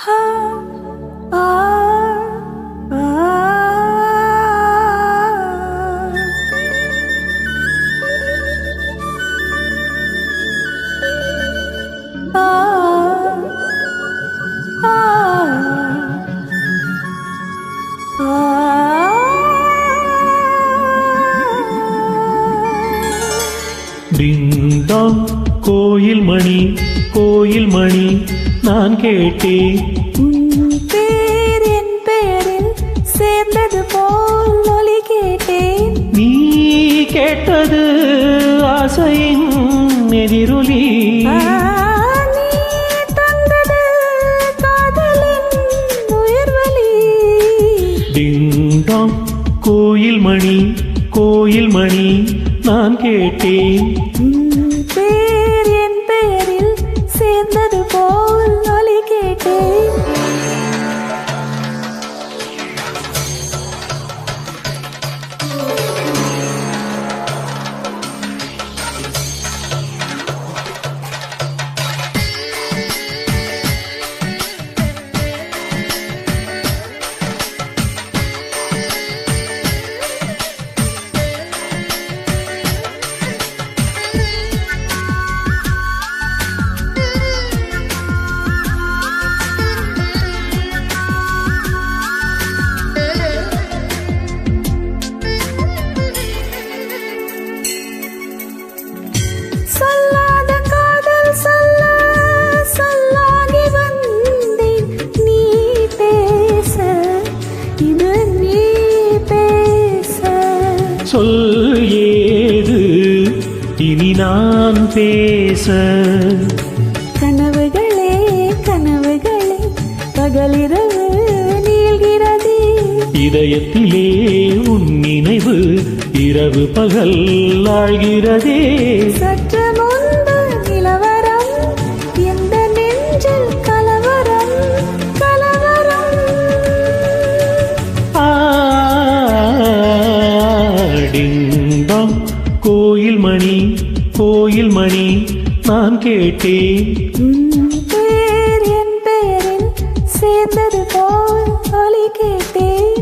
Ding dong கோயில் மணி நான் கேட்டேன் உன் பேர் என் பேரில் சேர்ந்தது போல் ஒலி கேட்டேன். நீ கேட்டது ஆசையின் எதிரொலி. நீ தந்தது காதலின் உயிர்வலி. டிங்டாங் கோயில் மணி நான் கேட்டேன் உன் பேர் என் பேரில் சேர்ந்தது போல் ஒலி கேட்டேன். சொல்லாத காதல் சொல்ல சொல்லாகி வந்தேன். நீ பேச இது நீ பேச. சொல் ஏது இனி நான் பேச. கனவுகளே கனவுகளே பகலிரவு நீள்கிறதே. இதயத்திலே உன் நினைவு இரவு பகல் ஆழ்கிறதே. சற்று முன்பு நிலவரம் எந்த நெஞ்சில் கலவரம் கலவரம். டிங்டாங் கோயில் மணி நான் கேட்டேன் உன் பேர் என் பேரில் சேர்ந்தது போல் ஒலி கேட்டேன்.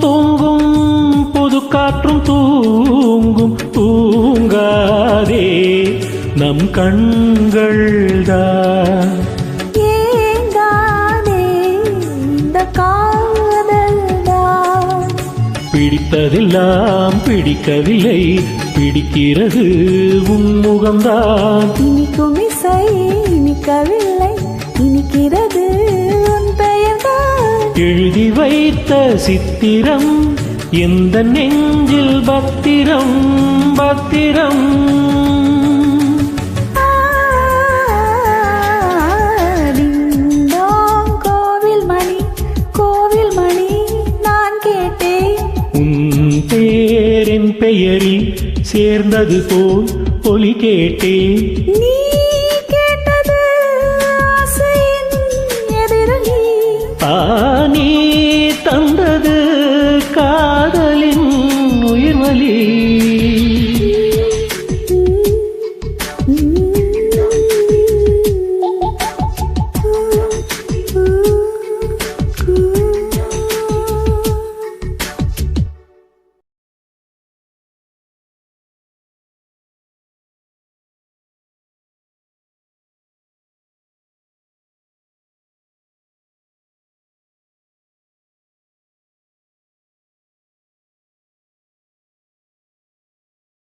தூங்கும் புது காற்றும் தூங்கும் தூங்காதே நம் கண்கள்தான். ஏங்காதே இந்த காதல்தான். பிடித்ததெல்லாம் பிடிக்கவில்லை பிடிக்கிறது உன் முகம்தான். இனிக்கும் இசை இனிக்கவில்லை இனிக்கிறது உன் பெயர்தான். எழுதி வைத்த சித்திரம் எந்த நெஞ்சில் பத்திரம் பத்திரம். டிங்டாங் கோவில் மணி நான் கேட்டேன். உன் பேரின் பெயரில் சேர்ந்தது போல் ஒலி கேட்டேன். நீ